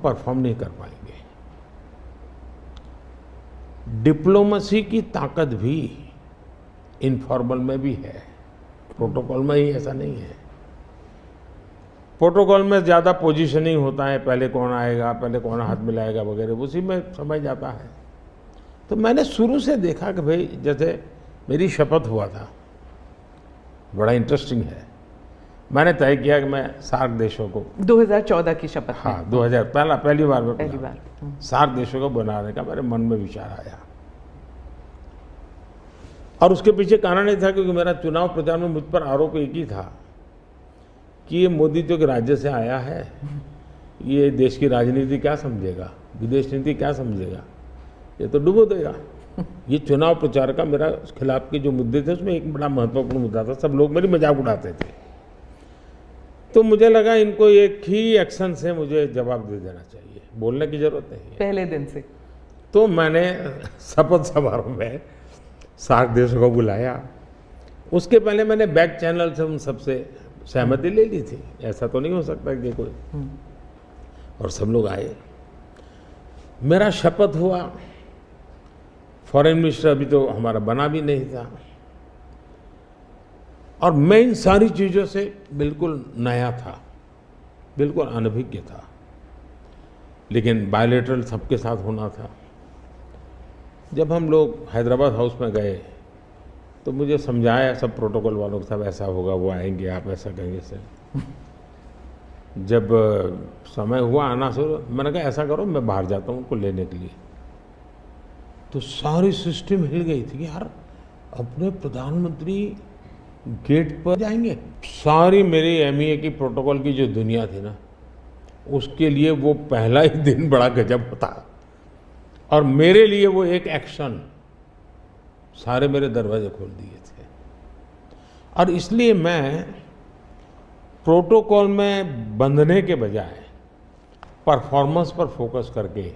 Perform नहीं कर पाएंगे। डिप्लोमेसी की ताकत भी इनफॉर्मल में भी है, प्रोटोकॉल में ही ऐसा नहीं है। प्रोटोकॉल में ज़्यादा पोजीशनिंग होता है, पहले कौन आएगा, पहले कौन हाथ मिलाएगा वगैरह, उसी में समझ जाता है। तो मैंने शुरू से देखा कि भाई जैसे मेरी शपथ हुआ था, बड़ा इंटरेस्टिंग है। मैंने तय किया कि मैं सार्क देशों को 2014 की शपथ। हाँ, 2000 पहली बार पहली सार्क देशों को बनाने का मेरे मन में विचार आया। और उसके पीछे कारण ये था क्योंकि मेरा चुनाव प्रचार में मुझ पर आरोप एक ही था कि ये मोदी जो कि राज्य से आया है, ये देश की राजनीति क्या समझेगा, विदेश नीति क्या समझेगा, ये तो डुबो देगा। ये चुनाव प्रचार का मेरा खिलाफ के जो मुद्दे थे उसमें एक बड़ा महत्वपूर्ण मुद्दा था। सब लोग मेरी मजाक उड़ाते थे। तो मुझे लगा इनको एक ही एक्शन से मुझे जवाब दे देना चाहिए, बोलने की जरूरत नहीं है पहले दिन से। तो मैंने शपथ समारोह में सार्क देशों को बुलाया। उसके पहले मैंने बैक चैनल से उन सबसे सहमति ले ली थी, ऐसा तो नहीं हो सकता कि कोई, और सब लोग आए। मेरा शपथ हुआ। फॉरेन मिनिस्टर अभी तो हमारा बना भी नहीं था, और मैं इन सारी चीज़ों से बिल्कुल नया था, बिल्कुल अनभिज्ञ था। लेकिन बायलैटरल सबके साथ होना था। जब हम लोग हैदराबाद हाउस में गए तो मुझे समझाया सब प्रोटोकॉल वालों को, सब ऐसा होगा, वो आएंगे, आप ऐसा कहेंगे सर। जब समय हुआ आना शुरू, मैंने कहा ऐसा करो मैं बाहर जाता हूँ उनको लेने के लिए। तो सारी सिस्टम हिल गई थी कि यार अपने प्रधानमंत्री गेट पर जाएंगे। सारी मेरी एमईए की प्रोटोकॉल की जो दुनिया थी ना, उसके लिए वो पहला ही दिन बड़ा गजब होता, और मेरे लिए वो एक एक्शन सारे मेरे दरवाजे खोल दिए थे। और इसलिए मैं प्रोटोकॉल में बंधने के बजाय परफॉर्मेंस पर फोकस करके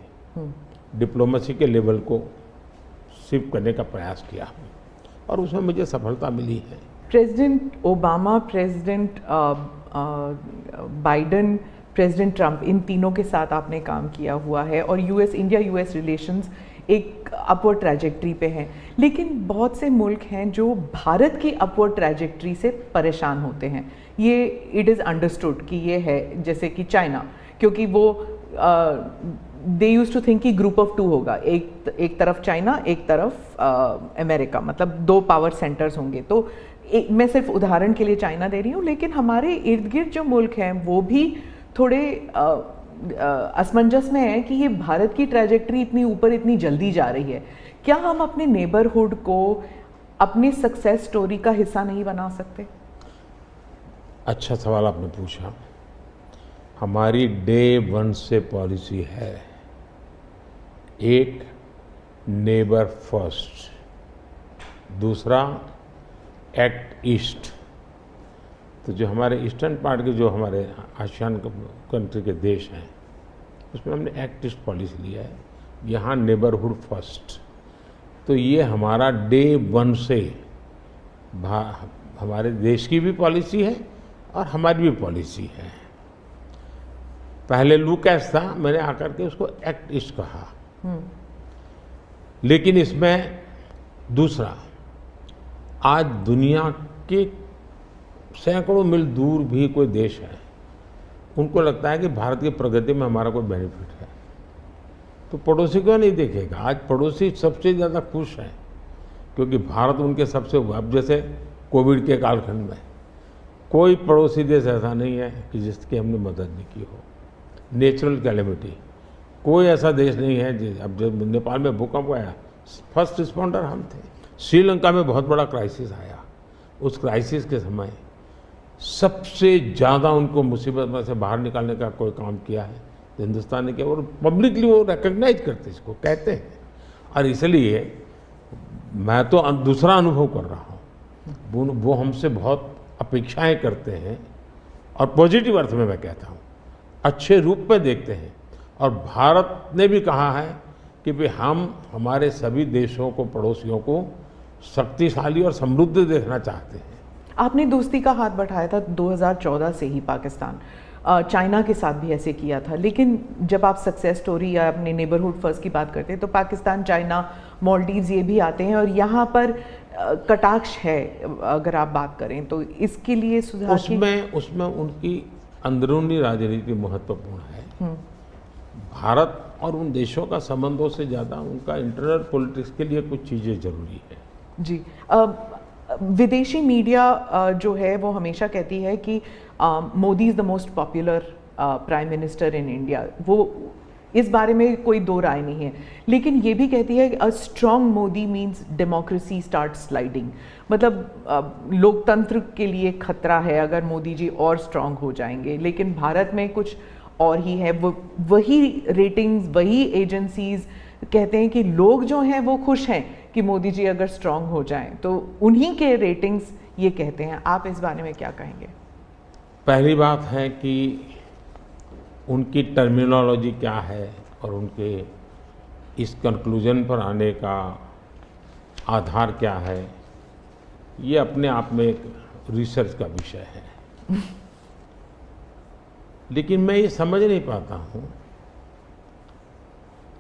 डिप्लोमेसी के लेवल को शिफ्ट करने का प्रयास किया, और उसमें मुझे सफलता मिली है। President Obama, President Biden, President Trump, इन तीनों के साथ आपने काम किया हुआ है, और इंडिया यूएस रिलेशंस एक अपवर्ड ट्रैजेक्टरी पे हैं। लेकिन बहुत से मुल्क हैं जो भारत की अपवर्ड ट्रैजेक्टरी से परेशान होते हैं। ये इट इज़ अंडरस्टूड कि ये है, जैसे कि चाइना, क्योंकि वो दे यूज टू थिंक कि ग्रुप ऑफ टू होगा, एक तरफ चाइना, एक तरफ अमेरिका, मतलब दो पावर सेंटर्स होंगे। तो मैं सिर्फ उदाहरण के लिए चाइना दे रही हूँ, लेकिन हमारे इर्द गिर्द जो मुल्क हैं वो भी थोड़े असमंजस में है कि ये भारत की ट्रैजेक्टरी इतनी ऊपर इतनी जल्दी जा रही है। क्या हम अपने नेबरहुड को अपनी सक्सेस स्टोरी का हिस्सा नहीं बना सकते? अच्छा सवाल आपने पूछा। हमारी डे वन से पॉलिसी है, एक नेबर फर्स्ट, दूसरा एक्ट ईस्ट। तो जो हमारे ईस्टर्न पार्ट के जो हमारे आसियान कंट्री के देश हैं, उसमें हमने एक्ट ईस्ट पॉलिसी लिया है, यहाँ नेबरहुड फर्स्ट। तो ये हमारा डे वन से हमारे देश की भी पॉलिसी है और हमारी भी पॉलिसी है। पहले लूकैस था, मैंने आकर के उसको एक्ट ईस्ट कहा। लेकिन इसमें दूसरा, आज दुनिया के सैकड़ों मील दूर भी कोई देश है, उनको लगता है कि भारत की प्रगति में हमारा कोई बेनिफिट है, तो पड़ोसी को नहीं देखेगा। आज पड़ोसी सबसे ज़्यादा खुश हैं क्योंकि भारत उनके सबसे, अब जैसे कोविड के कालखंड में कोई पड़ोसी देश ऐसा नहीं है कि जिसकी हमने मदद नहीं की हो। नेचुरल कैलेमिटी, कोई ऐसा देश नहीं है। अब जब नेपाल में भूकंप आया, फर्स्ट रिस्पॉन्डर हम थे। श्रीलंका में बहुत बड़ा क्राइसिस आया, उस क्राइसिस के समय सबसे ज़्यादा उनको मुसीबत में से बाहर निकालने का कोई काम किया है तो हिंदुस्तान ने किया, और पब्लिकली वो रिकग्नाइज करते, इसको कहते हैं। और इसलिए मैं तो दूसरा अनुभव कर रहा हूँ, वो हमसे बहुत अपेक्षाएं करते हैं, और पॉजिटिव अर्थ में मैं कहता हूँ, अच्छे रूप में देखते हैं। और भारत ने भी कहा है कि भाई हम हमारे सभी देशों को, पड़ोसियों को शक्तिशाली और समृद्ध देखना चाहते हैं। आपने दोस्ती का हाथ बढ़ाया था 2014 से ही पाकिस्तान, चाइना के साथ भी ऐसे किया था। लेकिन जब आप सक्सेस स्टोरी या अपने नेबरहुड फर्स्ट की बात करते हैं तो पाकिस्तान, चाइना, मालदीव्स ये भी आते हैं और यहाँ पर कटाक्ष है अगर आप बात करें तो। इसके लिए सुधार उसमें उनकी अंदरूनी राजनीति महत्वपूर्ण है। भारत और उन देशों का संबंधों से ज़्यादा उनका इंटरनल पॉलिटिक्स के लिए कुछ चीज़ें जरूरी है। जी, विदेशी मीडिया जो है वो हमेशा कहती है कि Modi is the most popular prime minister in India. वो इस बारे में कोई दो राय नहीं है, लेकिन ये भी कहती है कि a strong Modi means democracy start sliding. मतलब लोकतंत्र के लिए खतरा है अगर मोदी जी और स्ट्रॉन्ग हो जाएंगे। लेकिन भारत में कुछ और ही है। वही रेटिंग्स, वही एजेंसीज कहते हैं कि लोग जो हैं वो खुश हैं कि मोदी जी अगर स्ट्रॉन्ग हो जाएं, तो उन्हीं के रेटिंग्स ये कहते हैं। आप इस बारे में क्या कहेंगे? पहली बात है कि उनकी टर्मिनोलॉजी क्या है और उनके इस कंक्लूजन पर आने का आधार क्या है, ये अपने आप में एक रिसर्च का विषय है। लेकिन मैं ये समझ नहीं पाता हूँ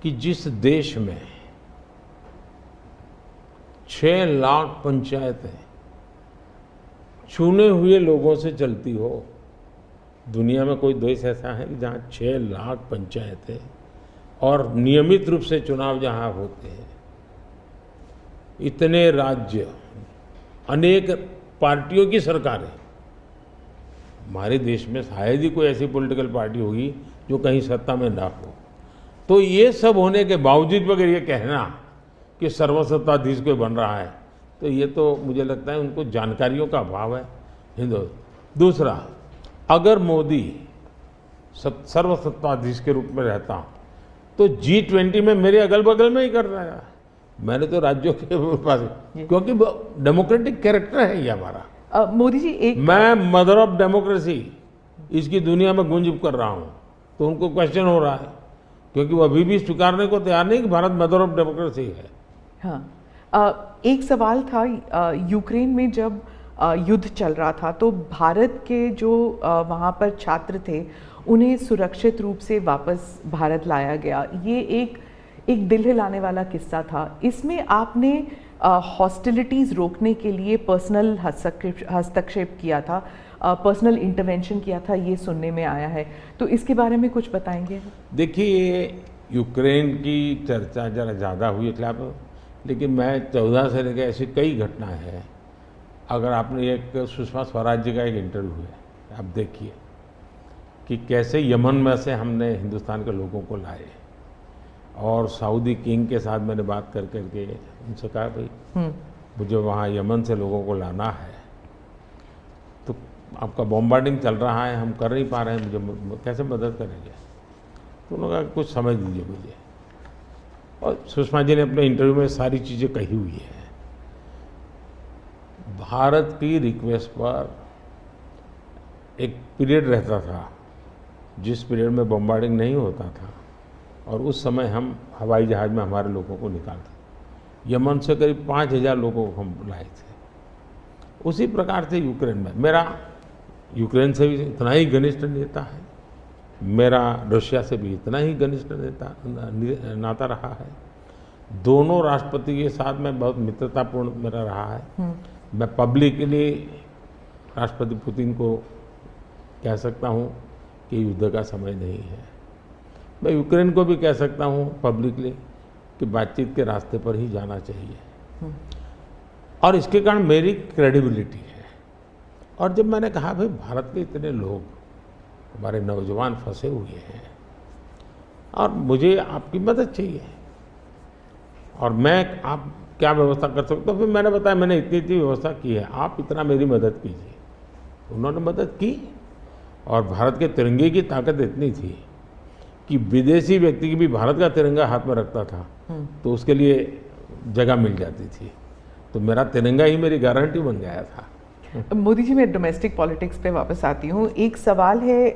कि जिस देश में 6 लाख पंचायतें चुने हुए लोगों से चलती हो, दुनिया में कोई देश ऐसा है कि जहाँ 6 लाख पंचायतें और नियमित रूप से चुनाव जहाँ होते हैं, इतने राज्य, अनेक पार्टियों की सरकारें। हमारे देश में शायद ही कोई ऐसी पॉलिटिकल पार्टी होगी जो कहीं सत्ता में ना हो। तो ये सब होने के बावजूद अगर ये कहना कि सर्वसत्ताधीश कोई बन रहा है, तो ये तो मुझे लगता है उनको जानकारियों का अभाव है हिंदू। दूसरा, अगर मोदी सर्वसत्ताधीश के रूप में रहता तो G20 में मेरे अगल बगल में ही कर रहा है। मैंने तो राज्यों के पास, क्योंकि डेमोक्रेटिक कैरेक्टर है ये हमारा। मोदी जी, एक मैं मदर ऑफ डेमोक्रेसी इसकी दुनिया में गुंज कर रहा हूँ, तो उनको क्वेश्चन हो रहा है क्योंकि वो अभी भी स्वीकारने को तैयार नहीं कि भारत मदर ऑफ डेमोक्रेसी है। हाँ, एक सवाल था, यूक्रेन में जब युद्ध चल रहा था तो भारत के जो वहाँ पर छात्र थे उन्हें सुरक्षित रूप से वापस भारत लाया गया। ये एक दिल हिलाने वाला किस्सा था। इसमें आपने हॉस्टिलिटीज़ रोकने के लिए पर्सनल हस्तक्षेप किया था, पर्सनल इंटरवेंशन किया था, ये सुनने में आया है। तो इसके बारे में कुछ बताएंगे? देखिए, यूक्रेन की चर्चा जरा ज़्यादा हुई खिलाफ, लेकिन मैं 14 से लेकर ऐसी कई घटनाएं हैं। अगर आपने एक सुषमा स्वराज जी का एक इंटरव्यू है, आप देखिए कि कैसे यमन में से हमने हिंदुस्तान के लोगों को लाए और सऊदी किंग के साथ मैंने बात कर करके उनसे कहा भाई मुझे वहाँ यमन से लोगों को लाना है, तो आपका बॉम्बार्डिंग चल रहा है, हम कर नहीं पा रहे हैं, मुझे कैसे मदद करेंगे? तो उन्होंने कहा कुछ समझ दीजिए मुझे। और सुषमा जी ने अपने इंटरव्यू में सारी चीज़ें कही हुई है। भारत की रिक्वेस्ट पर एक पीरियड रहता था जिस पीरियड में बॉम्बार्डिंग नहीं होता था, और उस समय हम हवाई जहाज़ में हमारे लोगों को निकालते। यमन से करीब 5000 लोगों को हम लाए थे। उसी प्रकार से यूक्रेन में मेरा यूक्रेन से भी इतना ही घनिष्ठ नेता है, मेरा रशिया से भी इतना ही घनिष्ठ नाता रहा है। दोनों राष्ट्रपति के साथ में बहुत मित्रतापूर्ण मेरा रहा है। मैं पब्लिकली राष्ट्रपति पुतिन को कह सकता हूँ कि युद्ध का समय नहीं है। मैं यूक्रेन को भी कह सकता हूँ पब्लिकली कि बातचीत के रास्ते पर ही जाना चाहिए, और इसके कारण मेरी क्रेडिबिलिटी है। और जब मैंने कहा भाई भारत के इतने लोग, हमारे नौजवान फंसे हुए हैं और मुझे आपकी मदद चाहिए, और मैं आप क्या व्यवस्था कर सकता हूँ, फिर मैंने बताया मैंने इतनी व्यवस्था की है, आप इतना मेरी मदद कीजिए। उन्होंने मदद की, और भारत के तिरंगे की ताकत इतनी थी कि विदेशी व्यक्ति की भी भारत का तिरंगा हाथ में रखता था तो उसके लिए जगह मिल जाती थी। तो मेरा तिरंगा ही मेरी गारंटी बन गया था। मोदी जी, मैं डोमेस्टिक पॉलिटिक्स पे वापस आती हूँ। एक सवाल है,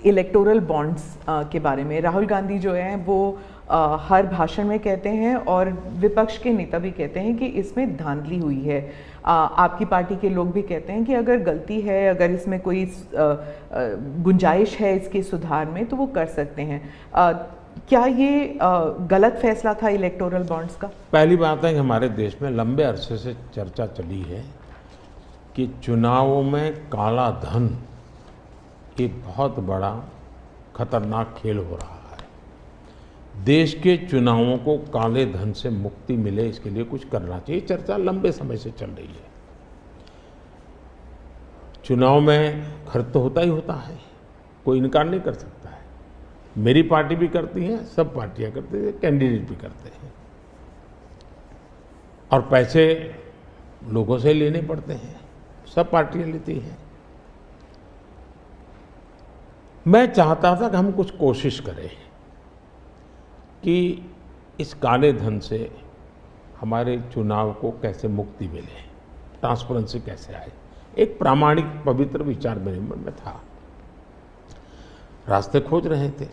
इलेक्टोरल बॉन्ड्स के बारे में राहुल गांधी जो हैं वो हर भाषण में कहते हैं और विपक्ष के नेता भी कहते हैं कि इसमें धांधली हुई है। आपकी पार्टी के लोग भी कहते हैं कि अगर गलती है, अगर इसमें कोई गुंजाइश है इसके सुधार में तो वो कर सकते हैं। क्या ये गलत फैसला था इलेक्टोरल बॉन्ड्स का? पहली बात है कि हमारे देश में लंबे अरसे से चर्चा चली है कि चुनावों में काला धन एक बहुत बड़ा खतरनाक खेल हो रहा है। देश के चुनावों को काले धन से मुक्ति मिले, इसके लिए कुछ करना चाहिए। चर्चा लंबे समय से चल रही है। चुनाव में खर्च तो होता ही होता है, कोई इनकार नहीं कर सकता है। मेरी पार्टी भी करती है, सब पार्टियां करती हैं, कैंडिडेट भी करते हैं, और पैसे लोगों से लेने पड़ते हैं, सब पार्टियां लेती हैं। मैं चाहता था कि हम कुछ कोशिश करें कि इस काले धन से हमारे चुनाव को कैसे मुक्ति मिले, ट्रांसपेरेंसी कैसे आए। एक प्रामाणिक पवित्र विचार मेरे मन में था, रास्ते खोज रहे थे।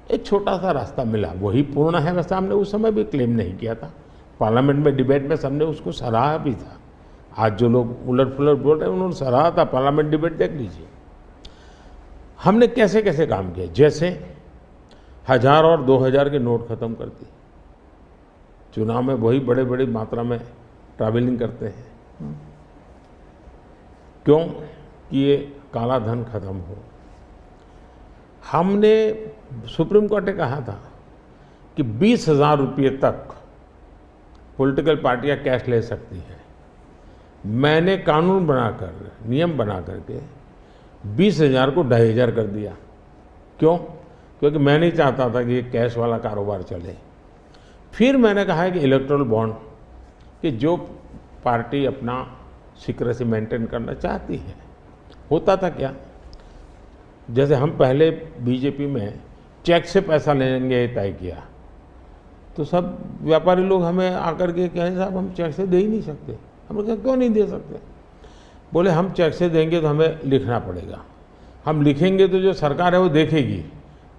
एक छोटा सा रास्ता मिला, वही पूर्ण है। वैसे हमने उस समय भी क्लेम नहीं किया था, पार्लियामेंट में डिबेट में सबने उसको सराहा भी था। आज जो लोग उलट पुलट बोल रहे हैं उन्होंने सराहा था, पार्लियामेंट डिबेट देख लीजिए। हमने कैसे कैसे काम किया, जैसे 1000 और 2000 के नोट खत्म कर दिए। चुनाव में वही बड़े बड़ी मात्रा में ट्रैवलिंग करते हैं, क्यों कि ये काला धन खत्म हो। हमने सुप्रीम कोर्ट ने कहा था कि 20,000 रुपये तक पॉलिटिकल पार्टियां कैश ले सकती हैं। मैंने कानून बनाकर, नियम बना करके 20,000 को 2,500 कर दिया। क्यों? क्योंकि मैं नहीं चाहता था कि ये कैश वाला कारोबार चले। फिर मैंने कहा है कि इलेक्टोरल बॉन्ड, कि जो पार्टी अपना सीक्रेसी मेंटेन करना चाहती है। होता था क्या, जैसे हम पहले बीजेपी में चेक से पैसा लेंगे तय किया, तो सब व्यापारी लोग हमें आकर के कहे साहब हम चेक से दे ही नहीं सकते। हमने कहा क्यों नहीं दे सकते? बोले हम चेक से देंगे तो हमें लिखना पड़ेगा, हम लिखेंगे तो जो सरकार है वो देखेगी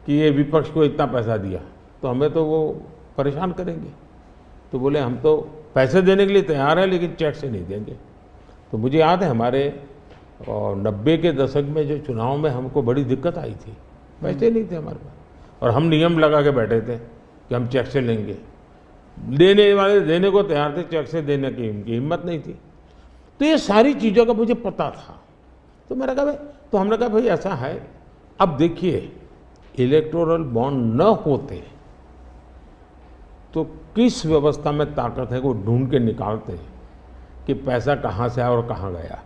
कि ये विपक्ष को इतना पैसा दिया, तो हमें तो वो परेशान करेंगे। तो बोले हम तो पैसे देने के लिए तैयार है लेकिन चेक से नहीं देंगे। तो मुझे याद है हमारे 90 के दशक में जो चुनाव में हमको बड़ी दिक्कत आई थी, पैसे नहीं थे हमारे पास, और हम नियम लगा के बैठे थे कि हम चेक से लेंगे। देने वाले देने को तैयार थे, चेक से देने की उनकी हिम्मत नहीं थी। तो ये सारी चीज़ों का मुझे पता था। तो मैंने कहा भाई, तो हमने कहा भाई ऐसा है, अब देखिए इलेक्टोरल बॉन्ड न होते तो किस व्यवस्था में ताकत है वो ढूंढ के निकालते कि पैसा कहाँ से आया और कहाँ गया।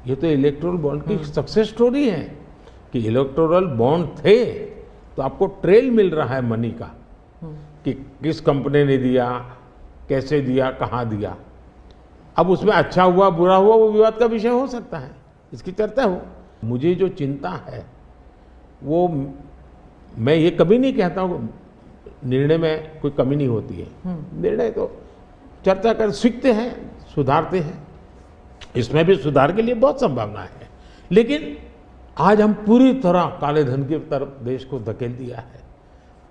ये तो इलेक्टोरल बॉन्ड की सक्सेस स्टोरी है कि इलेक्टोरल बॉन्ड थे तो आपको ट्रेल मिल रहा है मनी का, कि किस कंपनी ने दिया, कैसे दिया, कहाँ दिया। अब उसमें अच्छा हुआ बुरा हुआ वो विवाद का विषय हो सकता है, इसकी चर्चा हो। मुझे जो चिंता है वो, मैं ये कभी नहीं कहता हूँ निर्णय में कोई कमी नहीं होती है। निर्णय तो चर्चा कर सीखते हैं, सुधारते हैं। इसमें भी सुधार के लिए बहुत संभावना है, लेकिन आज हम पूरी तरह काले धन की तरफ देश को धकेल दिया है।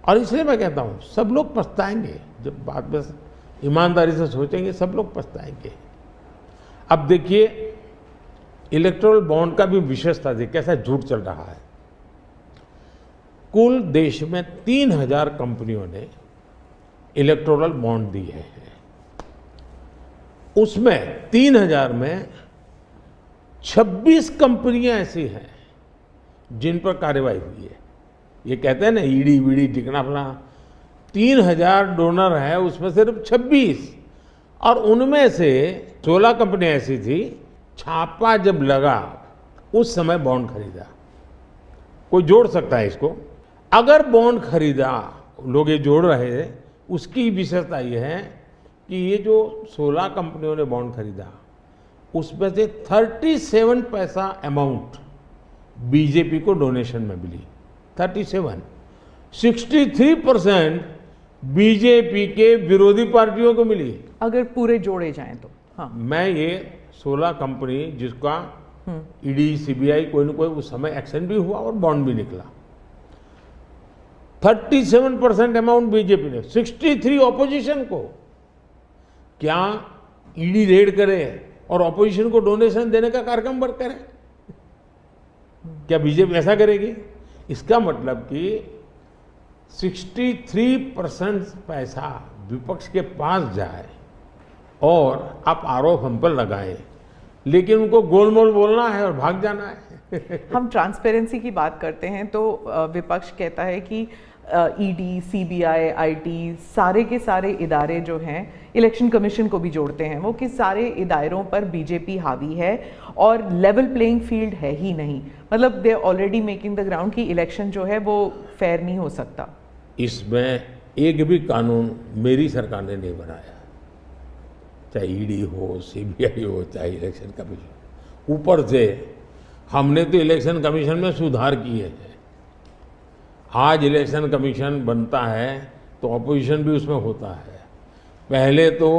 और इसलिए मैं कहता हूँ सब लोग पछताएंगे, जब बाद में ईमानदारी से सोचेंगे सब लोग पछताएंगे। अब देखिए इलेक्टोरल बॉन्ड का भी विशेषता थी, कैसा झूठ चल रहा है। कुल देश में 3000 कंपनियों ने इलेक्टोरल बॉन्ड दिए हैं। उसमें 3000 में 26 कंपनियां ऐसी हैं जिन पर कार्रवाई हुई है। ये कहते हैं ना ईडी वीडी टिकना फला, 3000 डोनर है उसमें सिर्फ 26, और उनमें से 16 कंपनियां ऐसी थी छापा जब लगा उस समय बॉन्ड खरीदा। कोई जोड़ सकता है इसको? अगर बॉन्ड खरीदा, लोग ये जोड़ रहे हैं, उसकी विशेषता ये है कि ये जो 16 कंपनियों ने बॉन्ड खरीदा उसमें से 37 पैसा अमाउंट बीजेपी को डोनेशन में मिली। 63% बीजेपी के विरोधी पार्टियों को मिली। अगर पूरे जोड़े जाएं तो हाँ। मैं ये 16 कंपनी जिसका ईडी सीबीआई कोई ना कोई उस समय एक्शन भी हुआ और बॉन्ड भी निकला। 37% अमाउंट बीजेपी ने, 63 ऑपोजिशन को। क्या ईडी रेड करे और ऑपोजिशन को डोनेशन देने का कार्यक्रम वर्क करे? क्या बीजेपी ऐसा करेगी? इसका मतलब कि 63% पैसा विपक्ष के पास जाए और आप आरोप हम पर लगाएं, लेकिन उनको गोलमोल बोलना है और भाग जाना है। हम ट्रांसपेरेंसी की बात करते हैं तो विपक्ष कहता है कि ईडी, सीबीआई, आईटी, सारे के सारे इदारे जो हैं, इलेक्शन कमीशन को भी जोड़ते हैं वो, कि सारे इदारों पर बीजेपी हावी है और लेवल प्लेइंग फील्ड है ही नहीं। मतलब they already making the ground कि इलेक्शन जो है वो फेयर नहीं हो सकता। इसमें एक भी कानून मेरी सरकार ने नहीं बनाया, चाहे ईडी हो, सीबीआई हो, चाहे इलेक्शन कमीशन। ऊपर से हमने तो इलेक्शन कमीशन में सुधार किए हैं। आज इलेक्शन कमीशन बनता है तो ऑपोजिशन भी उसमें होता है। पहले तो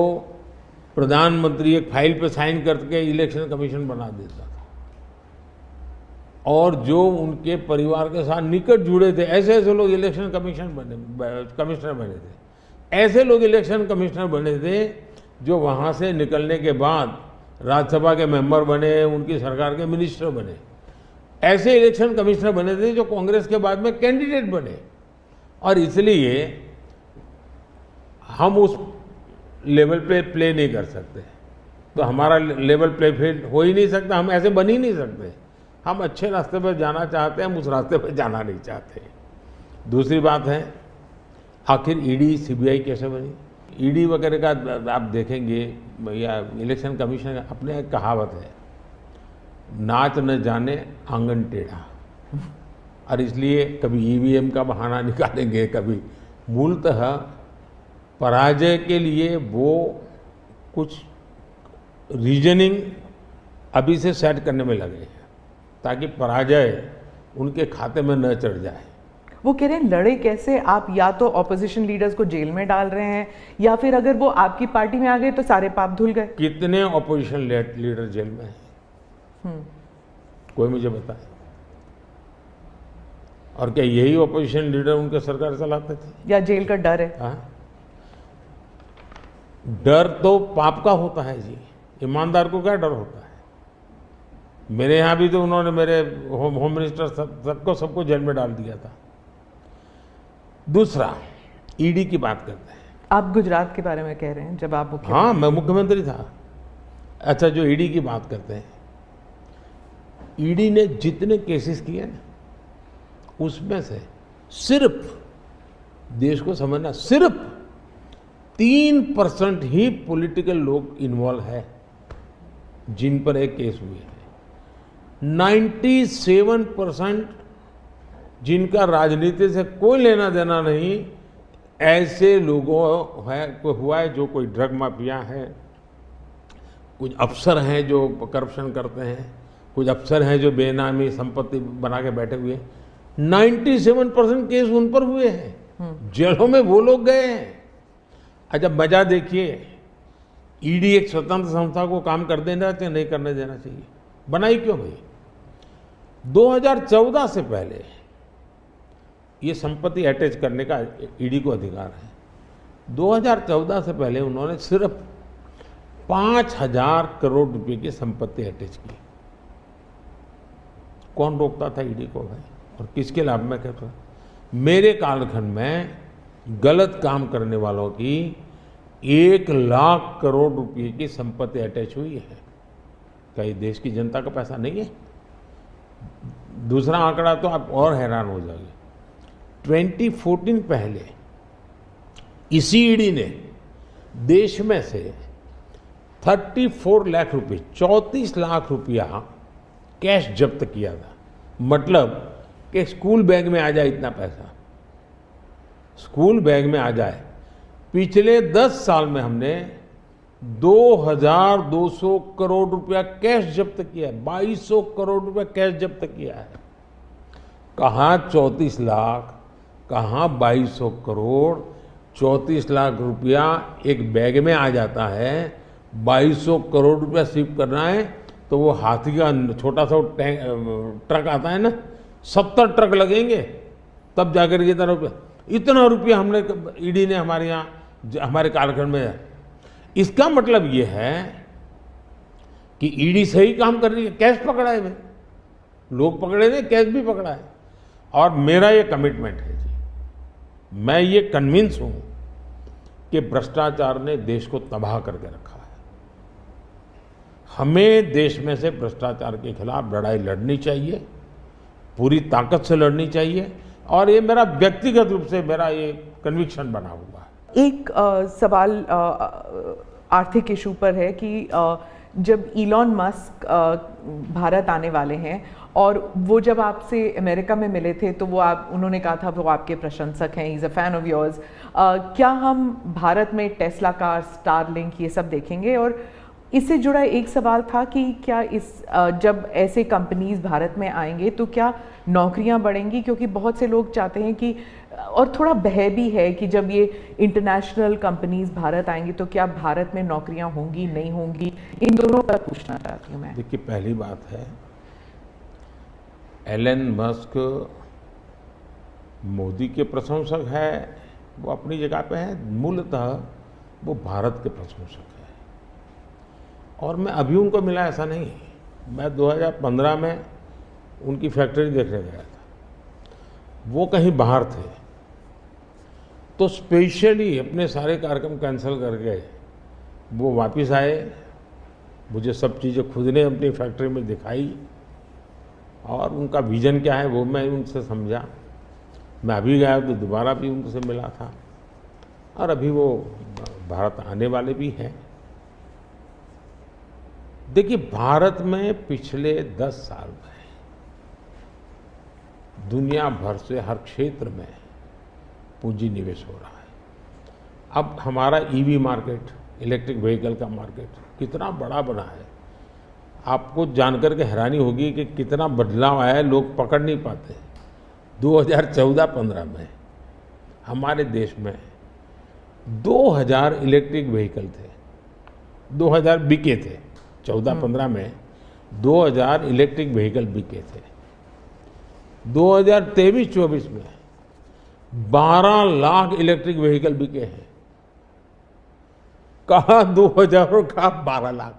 प्रधानमंत्री एक फाइल पे साइन करके इलेक्शन कमीशन बना देता था, और जो उनके परिवार के साथ निकट जुड़े थे ऐसे ऐसे लोग इलेक्शन कमिश्नर बने थे। ऐसे लोग इलेक्शन कमिश्नर बने थे जो वहाँ से निकलने के बाद राज्यसभा के मेंबर बने, उनकी सरकार के मिनिस्टर बने। ऐसे इलेक्शन कमिश्नर बने थे जो कांग्रेस के बाद में कैंडिडेट बने, और इसलिए हम उस लेवल पे प्ले नहीं कर सकते। तो हमारा लेवल प्ले फील्ड हो ही नहीं सकता, हम ऐसे बन ही नहीं सकते। हम अच्छे रास्ते पर जाना चाहते हैं, हम उस रास्ते पर जाना नहीं चाहते। दूसरी बात है, आखिर ईडी सीबीआई कैसे बनी? ईडी वगैरह का आप देखेंगे या इलेक्शन कमीशन का अपने एक कहावत है, नाच न जाने आंगन टेढ़ा। और इसलिए कभी ईवीएम का बहाना निकालेंगे, कभी मूलतः पराजय के लिए वो कुछ रीजनिंग अभी से सेट करने में लगे हैं ताकि पराजय उनके खाते में न चढ़ जाए। वो कह रहे हैं लड़े कैसे आप? या तो ऑपोजिशन लीडर्स को जेल में डाल रहे हैं, या फिर अगर वो आपकी पार्टी में आ गए तो सारे पाप धुल गए। कितने ऑपोजिशन लीडर जेल में हैं? कोई मुझे बताए। और क्या यही ऑपोजिशन लीडर उनके सरकार चलाते थे? या जेल का डर है? हाँ, डर तो पाप का होता है जी, ईमानदार को क्या डर होता है? मेरे यहाँ भी तो उन्होंने मेरे होम मिनिस्टर सबको जेल में डाल दिया था। दूसरा, ईडी की बात करते हैं। आप गुजरात के बारे में कह रहे हैं जब आप मुख्यमंत्री? हाँ, मैं मुख्यमंत्री था। अच्छा, जो ईडी की बात करते हैं, ईडी ने जितने केसेस किए ना, उसमें से सिर्फ, देश को समझना, सिर्फ 3% ही पॉलिटिकल लोग इन्वॉल्व है जिन पर एक केस हुए हैं। 97% जिनका राजनीति से कोई लेना देना नहीं, ऐसे लोगों है को हुआ है जो कोई ड्रग माफिया है, कुछ अफसर हैं जो करप्शन करते हैं, कुछ अफसर हैं जो बेनामी संपत्ति बना के बैठे हुए हैं। 97% केस उन पर हुए हैं, जेलों में वो लोग गए हैं। अच्छा, मजा देखिए, ईडी एक स्वतंत्र संस्था को काम कर देना चाहिए, नहीं करने देना चाहिए? बनाई क्यों भाई? 2014 से पहले ये संपत्ति अटैच करने का ईडी को अधिकार है। 2014 से पहले उन्होंने सिर्फ 5,000 करोड़ रुपए की संपत्ति अटैच की। कौन रोकता था ईडी को भाई? और किसके लाभ में कहता था? मेरे कालखंड में गलत काम करने वालों की 1 लाख करोड़ रुपए की संपत्ति अटैच हुई है। क्या ये देश की जनता का पैसा नहीं है? दूसरा आंकड़ा तो आप और हैरान हो जाओगे। 2014 पहले इसी ईडी ने देश में से 34 लाख रुपए, 34 लाख रुपया कैश जब्त किया था। मतलब कि स्कूल बैग में आ जाए इतना पैसा, स्कूल बैग में आ जाए। पिछले 10 साल में हमने 2,200 करोड़ रुपया कैश जब्त किया है, 2,200 करोड़ रुपया कैश जब्त किया है। कहाँ 34 लाख, कहाँ 2,200 करोड़? 34 लाख रुपया एक बैग में आ जाता है, 2,200 करोड़ रुपया सीव करना है तो वो हाथी का छोटा सा ट्रक आता है ना, 70 ट्रक लगेंगे तब जाकर के इतना रुपया हमने ईडी ने हमारे यहाँ हमारे कालखंड में। इसका मतलब ये है कि ईडी सही काम कर रही है। कैश पकड़ा है भाई, लोग पकड़े नहीं, कैश भी पकड़ा है। और मेरा ये कमिटमेंट है जी, मैं ये कन्विंस हूं कि भ्रष्टाचार ने देश को तबाह करके रखा है। हमें देश में से भ्रष्टाचार के खिलाफ लड़ाई लड़नी चाहिए, पूरी ताकत से लड़नी चाहिए, और ये मेरा व्यक्तिगत रूप से मेरा ये कन्विक्शन बना हुआ है। एक सवाल आर्थिक इशू पर है कि जब इलॉन मस्क भारत आने वाले हैं और वो जब आपसे अमेरिका में मिले थे तो उन्होंने कहा था वो आपके प्रशंसक हैं, is a fan of yours. क्या हम भारत में टेस्ला कार, स्टारलिंक ये सब देखेंगे? और इससे जुड़ा एक सवाल था कि क्या जब ऐसे कंपनीज भारत में आएंगे तो क्या नौकरियां बढ़ेंगी? क्योंकि बहुत से लोग चाहते हैं कि, और थोड़ा भय भी है कि जब ये इंटरनेशनल कंपनीज भारत आएंगी तो क्या भारत में नौकरियां होंगी, नहीं होंगी? इन दोनों पर पूछना चाहती हूँ मैं। देखिए, पहली बात है, एलन मस्क मोदी के प्रशंसक है, वो अपनी जगह पे है। मूलतः वो भारत के प्रशंसक है, और मैं अभी उनको मिला ऐसा नहीं। मैं 2015 में उनकी फैक्ट्री देखने गया था, वो कहीं बाहर थे, तो स्पेशली अपने सारे कार्यक्रम कैंसिल करके वो वापस आए। मुझे सब चीज़ें खुद ने अपनी फैक्ट्री में दिखाई, और उनका विजन क्या है वो मैं उनसे समझा। मैं अभी गया तो दोबारा भी उनसे मिला था, और अभी वो भारत आने वाले भी हैं। देखिए, भारत में पिछले 10 साल में दुनिया भर से हर क्षेत्र में पूंजी निवेश हो रहा है। अब हमारा ईवी मार्केट, इलेक्ट्रिक व्हीकल का मार्केट कितना बड़ा बना है, आपको जानकर के हैरानी होगी कि कितना बदलाव आया है, लोग पकड़ नहीं पाते। 2014-15 में हमारे देश में 2000 इलेक्ट्रिक व्हीकल थे, 2000 बिके थे। 14-15 में 2000 इलेक्ट्रिक व्हीकल बिके थे। 2023-24 में 12 लाख इलेक्ट्रिक व्हीकल बिके हैं। कहा 2000 और कहा 12 लाख।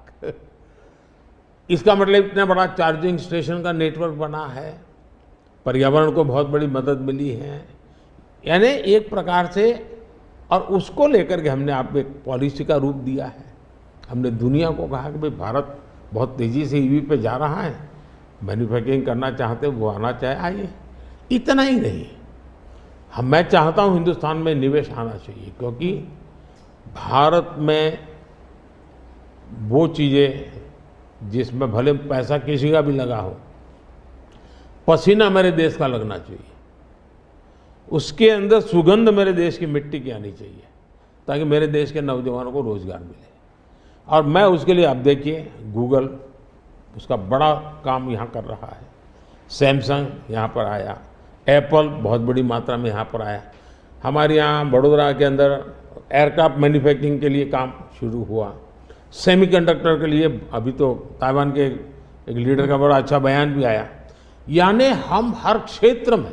इसका मतलब इतना बड़ा चार्जिंग स्टेशन का नेटवर्क बना है, पर्यावरण को बहुत बड़ी मदद मिली है। यानी एक प्रकार से, और उसको लेकर के हमने आपको एक पॉलिसी का रूप दिया है। हमने दुनिया को कहा कि भाई भारत बहुत तेज़ी से ईवी पे जा रहा है, मैन्युफैक्चरिंग करना चाहते वो आना चाहे आइए। इतना ही नहीं, मैं चाहता हूँ हिंदुस्तान में निवेश आना चाहिए, क्योंकि भारत में वो चीज़ें जिसमें भले पैसा किसी का भी लगा हो, पसीना मेरे देश का लगना चाहिए, उसके अंदर सुगंध मेरे देश की मिट्टी की आनी चाहिए, ताकि मेरे देश के नौजवानों को रोजगार मिले। और मैं उसके लिए, आप देखिए, गूगल उसका बड़ा काम यहाँ कर रहा है, सैमसंग यहाँ पर आया, एप्पल बहुत बड़ी मात्रा में यहाँ पर आया। हमारे यहाँ बड़ोदरा के अंदर एयरक्राफ्ट मैन्युफैक्चरिंग के लिए काम शुरू हुआ, सेमीकंडक्टर के लिए अभी तो ताइवान के एक लीडर का बड़ा अच्छा बयान भी आया। यानी हम हर क्षेत्र में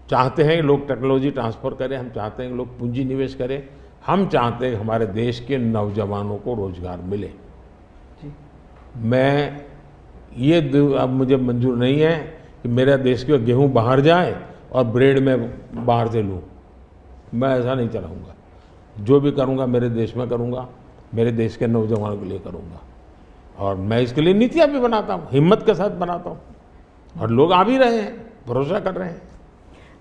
चाहते हैं कि लोग टेक्नोलॉजी ट्रांसफर करें, हम चाहते हैं कि लोग पूंजी निवेश करें, हम चाहते हैं कि हमारे देश के नौजवानों को रोजगार मिले। जी। मैं ये अब मुझे मंजूर नहीं है कि मेरा देश के गेहूं बाहर जाए और ब्रेड में बाहर से लूँ। मैं ऐसा नहीं चलाऊँगा। जो भी करूँगा मेरे देश में करूँगा, मेरे देश के नौजवानों के लिए करूँगा, और मैं इसके लिए नीतियाँ भी बनाता हूँ, हिम्मत के साथ बनाता हूँ, और लोग आ भी रहे हैं, भरोसा कर रहे हैं।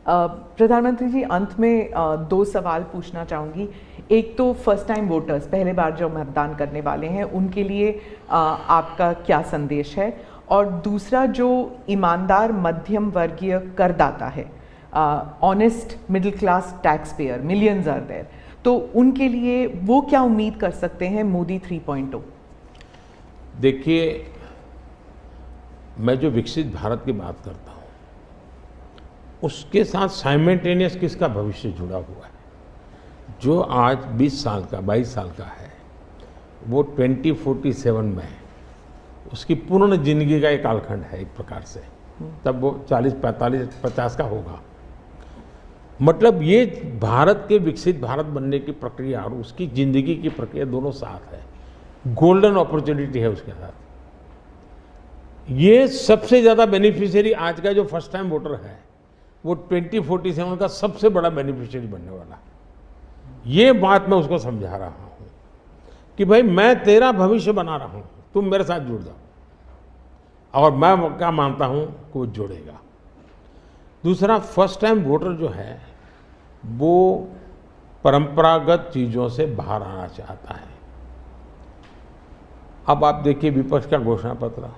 प्रधानमंत्री जी, अंत में 2 सवाल पूछना चाहूँगी। एक तो फर्स्ट टाइम वोटर्स, पहले बार जो मतदान करने वाले हैं, उनके लिए आपका क्या संदेश है? और दूसरा, जो ईमानदार मध्यम वर्गीय करदाता है, honest middle class tax payer, millions are there, तो उनके लिए वो क्या उम्मीद कर सकते हैं मोदी 3.0? देखिए, मैं जो विकसित भारत की बात करता हूँ, उसके साथ साइमल्टेनियस किसका भविष्य जुड़ा हुआ है? जो आज 20 साल का, 22 साल का है, वो 2047 में उसकी पूर्ण जिंदगी का एक कालखंड है एक प्रकार से, तब वो 40, 45, 50 का होगा। मतलब ये भारत के विकसित भारत बनने की प्रक्रिया और उसकी जिंदगी की प्रक्रिया दोनों साथ है, गोल्डन अपॉर्चुनिटी है उसके साथ। ये सबसे ज़्यादा बेनिफिशियरी आज का जो फर्स्ट टाइम वोटर है वो 2047 का सबसे बड़ा बेनिफिशियरी बनने वाला है। ये बात मैं उसको समझा रहा हूँ कि भाई मैं तेरा भविष्य बना रहा हूँ, तुम मेरे साथ जुड़ जाओ। और मैं क्या मानता हूँ कि वो जुड़ेगा। दूसरा, फर्स्ट टाइम वोटर जो है वो परंपरागत चीज़ों से बाहर आना चाहता है। अब आप देखिए विपक्ष का घोषणा पत्र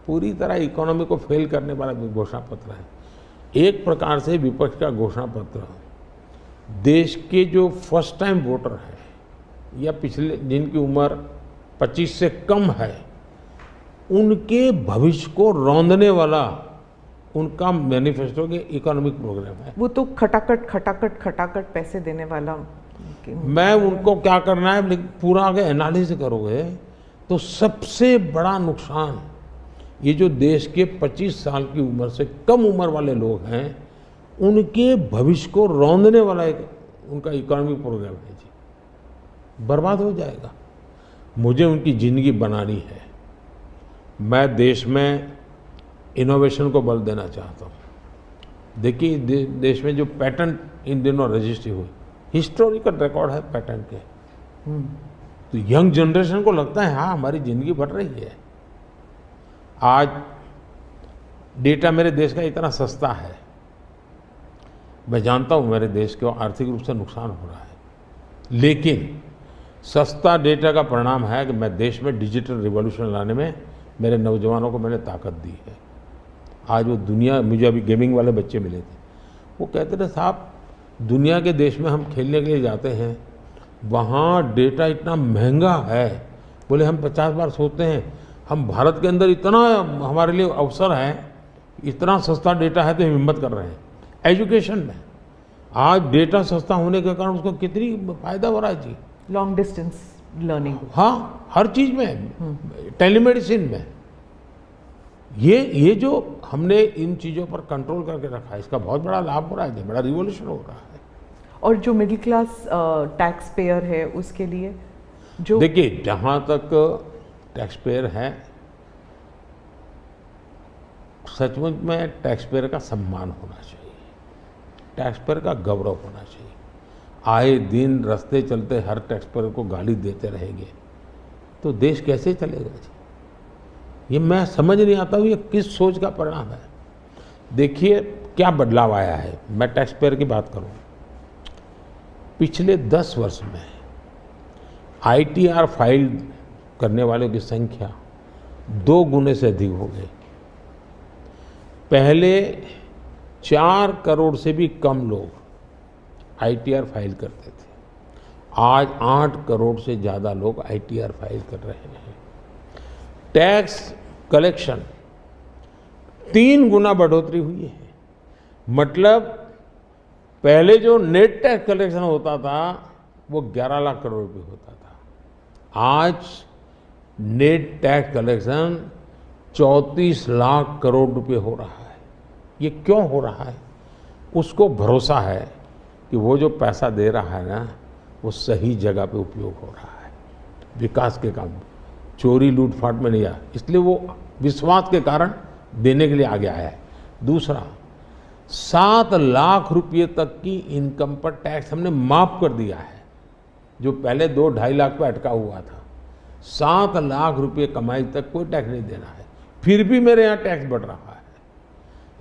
पूरी तरह इकोनॉमी को फेल करने वाला घोषणा पत्र है। एक प्रकार से विपक्ष का घोषणा पत्र देश के जो फर्स्ट टाइम वोटर है या पिछले जिनकी उम्र 25 से कम है उनके भविष्य को रौंदने वाला उनका मैनिफेस्टो के इकोनॉमिक प्रोग्राम है। वो तो खटाखट खटाखट खटाखट पैसे देने वाला। मैं उनको क्या करना है, लेकिन पूरा अगर एनालिसिस करोगे तो सबसे बड़ा नुकसान ये जो देश के 25 साल की उम्र से कम उम्र वाले लोग हैं उनके भविष्य को रौंदने वाला एक उनका इकोनॉमिक प्रोग्राम है जी, बर्बाद हो जाएगा। मुझे उनकी ज़िंदगी बनानी है। मैं देश में इनोवेशन को बल देना चाहता हूँ। देखिए देश में जो पैटेंट इन दिनों रजिस्ट्री हुई, हिस्टोरिकल रिकॉर्ड है पैटेंट के। तो यंग जनरेशन को लगता है हाँ हमारी ज़िंदगी बढ़ रही है। आज डेटा मेरे देश का इतना सस्ता है, मैं जानता हूँ मेरे देश को आर्थिक रूप से नुकसान हो रहा है, लेकिन सस्ता डेटा का परिणाम है कि मैं देश में डिजिटल रिवॉल्यूशन लाने में मेरे नौजवानों को मैंने ताकत दी है। आज वो दुनिया, मुझे अभी गेमिंग वाले बच्चे मिले थे, वो कहते थे साहब दुनिया के देश में हम खेलने के लिए जाते हैं, वहाँ डेटा इतना महंगा है। बोले हम 50 बार सोचते हैं हम भारत के अंदर इतना हमारे लिए अवसर है, इतना सस्ता डेटा है तो हम हिम्मत कर रहे हैं। एजुकेशन में आज डेटा सस्ता होने के कारण उसको कितनी फायदा हो रहा है जी। लॉन्ग डिस्टेंस लर्निंग, हाँ हर चीज़ में, टेलीमेडिसिन में। ये जो हमने इन चीज़ों पर कंट्रोल करके रखा है इसका बहुत बड़ा लाभ हो रहा है, बड़ा रिवॉल्यूशन हो रहा है। और जो मिडिल क्लास टैक्स पेयर है उसके लिए जो देखिए जहाँ तक टैक्स पेयर है, सचमुच में टैक्स पेयर का सम्मान होना चाहिए, टैक्स पेयर का गौरव होना चाहिए। आए दिन रास्ते चलते हर टैक्स पेयर को गाली देते रहेंगे तो देश कैसे चलेगा जी? ये मैं समझ नहीं आता हूँ ये किस सोच का परिणाम है। देखिए क्या बदलाव आया है। मैं टैक्स पेयर की बात करूँ, पिछले 10 वर्ष में ITR फाइल करने वालों की संख्या 2 गुने से अधिक हो गई। पहले 4 करोड़ से भी कम लोग ITR फाइल करते थे, आज 8 करोड़ से ज़्यादा लोग ITR फाइल कर रहे हैं। टैक्स कलेक्शन 3 गुना बढ़ोतरी हुई है। मतलब पहले जो नेट टैक्स कलेक्शन होता था वो 11 लाख करोड़ रुपये होता था, आज net tax collection 34 lakh crore रुपये हो रहा है। ये क्यों हो रहा है? उसको भरोसा है कि वो जो पैसा दे रहा है ना वो सही जगह पे उपयोग हो रहा है, विकास के काम, चोरी लूटफाट में नहीं आया, इसलिए वो विश्वास के कारण देने के लिए आगे आया है। दूसरा, 7 लाख रुपये तक की इनकम पर टैक्स हमने माफ कर दिया है, जो पहले 2-2.5 लाख पे अटका हुआ था। 7 लाख रुपये कमाई तक कोई टैक्स नहीं देना है, फिर भी मेरे यहाँ टैक्स बढ़ रहा है।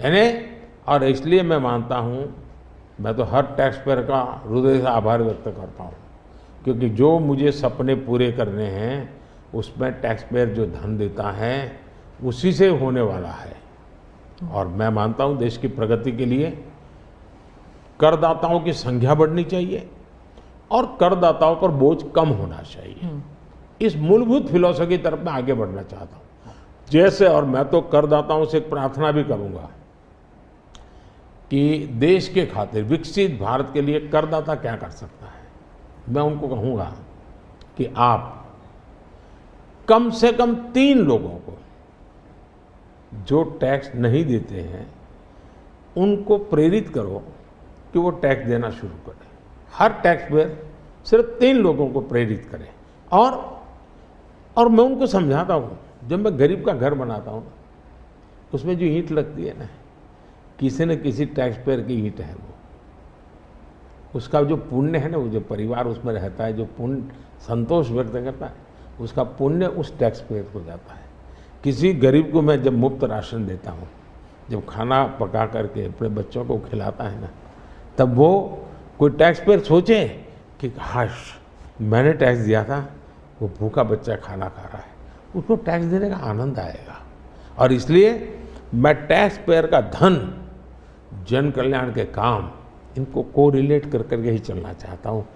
यानी और इसलिए मैं मानता हूँ, मैं तो हर टैक्स पेयर का हृदय से आभार व्यक्त करता हूँ, क्योंकि जो मुझे सपने पूरे करने हैं उसमें टैक्स पेयर जो धन देता है उसी से होने वाला है। और मैं मानता हूँ देश की प्रगति के लिए करदाताओं की संख्या बढ़नी चाहिए और करदाताओं पर बोझ कम होना चाहिए। इस मूलभूत फिलॉसफी की तरफ मैं आगे बढ़ना चाहता हूँ। जैसे, और मैं तो करदाताओं से एक प्रार्थना भी करूँगा कि देश के खातिर विकसित भारत के लिए करदाता क्या कर सकता है। मैं उनको कहूँगा कि आप कम से कम 3 लोगों को जो टैक्स नहीं देते हैं उनको प्रेरित करो कि वो टैक्स देना शुरू करें। हर टैक्स पेयर सिर्फ 3 लोगों को प्रेरित करें। और मैं उनको समझाता हूँ, जब मैं गरीब का घर बनाता हूँ उसमें जो ईंट लगती है ना, किसी न किसी टैक्स पेयर की ईंट है वो, उसका जो पुण्य है ना, वो जो परिवार उसमें रहता है, जो पुण्य संतोष व्यक्त करता है, उसका पुण्य उस टैक्स पेयर को जाता है। किसी गरीब को मैं जब मुफ्त राशन देता हूँ, जब खाना पका करके अपने बच्चों को खिलाता है ना, तब वो कोई टैक्स पेयर सोचे कि हाश मैंने टैक्स दिया था, वो भूखा बच्चा खाना खा रहा है, उसको टैक्स देने का आनंद आएगा। और इसलिए मैं टैक्स पेयर का धन, जन कल्याण के काम, इनको कोरिलेट कर करके ही चलना चाहता हूँ,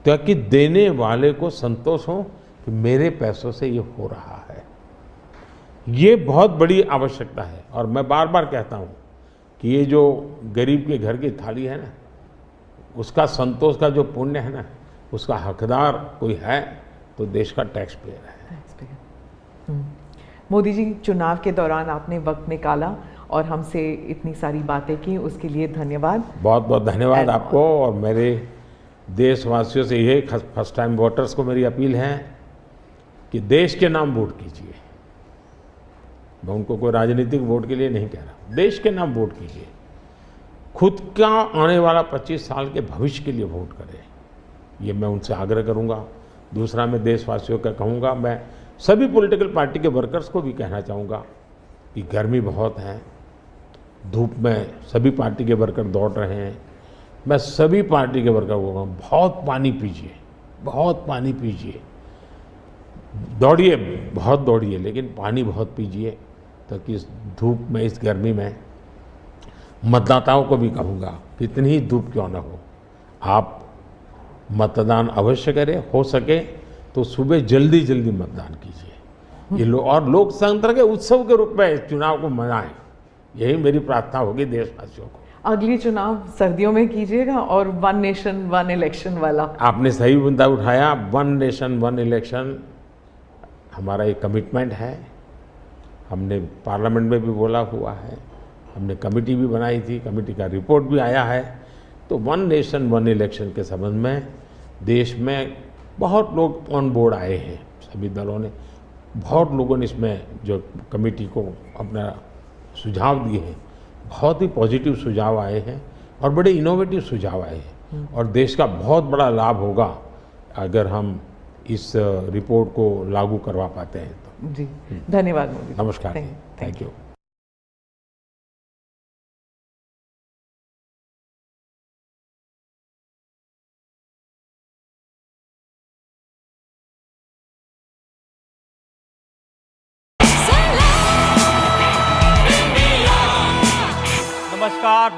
ताकि देने वाले को संतोष हो कि मेरे पैसों से ये हो रहा है। ये बहुत बड़ी आवश्यकता है। और मैं बार बार कहता हूँ कि ये जो गरीब के घर की थाली है ना, उसका संतोष का जो पुण्य है ना, उसका हकदार कोई है तो देश का टैक्स पेयर है। मोदी जी, चुनाव के दौरान आपने वक्त निकाला और हमसे इतनी सारी बातें की, उसके लिए धन्यवाद। बहुत बहुत धन्यवाद आपको। और मेरे देशवासियों से ये फर्स्ट टाइम वोटर्स को मेरी अपील है कि देश के नाम वोट कीजिए। मैं उनको कोई राजनीतिक वोट के लिए नहीं कह रहा, देश के नाम वोट कीजिए। खुद का आने वाला 25 साल के भविष्य के लिए वोट करें, ये मैं उनसे आग्रह करूंगा। दूसरा, मैं देशवासियों का कहूँगा, मैं सभी पॉलिटिकल पार्टी के वर्कर्स को भी कहना चाहूँगा कि गर्मी बहुत है, धूप में सभी पार्टी के वर्कर दौड़ रहे हैं। मैं सभी पार्टी के वर्कर को कहूँगा, बहुत पानी पीजिए, बहुत पानी पीजिए, दौड़िए, बहुत दौड़िए, लेकिन पानी बहुत पीजिए, ताकि इस धूप में, इस गर्मी में, मतदाताओं को भी कहूँगा कि इतनी ही धूप क्यों ना हो, आप मतदान अवश्य करें। हो सके तो सुबह जल्दी जल्दी मतदान कीजिए। ये और लोकतंत्र के उत्सव के रूप में चुनाव को मनाएं, यही मेरी प्रार्थना होगी देशवासियों को। अगली चुनाव सर्दियों में कीजिएगा और 1 नेशन 1 इलेक्शन वाला। आपने सही मुद्दा उठाया। 1 नेशन 1 इलेक्शन हमारा एक कमिटमेंट है। हमने पार्लियामेंट में भी बोला हुआ है, हमने कमेटी भी बनाई थी, कमेटी का रिपोर्ट भी आया है। तो 1 नेशन 1 इलेक्शन के संबंध में देश में बहुत लोग ऑन बोर्ड आए हैं, सभी दलों ने, बहुत लोगों ने इसमें जो कमेटी को अपना सुझाव दिए हैं, बहुत ही पॉजिटिव सुझाव आए हैं और बड़े इनोवेटिव सुझाव आए हैं। और देश का बहुत बड़ा लाभ होगा अगर हम इस रिपोर्ट को लागू करवा पाते हैं तो। जी, धन्यवाद मोदी जी। नमस्कार, थैंक यू। नमस्कार।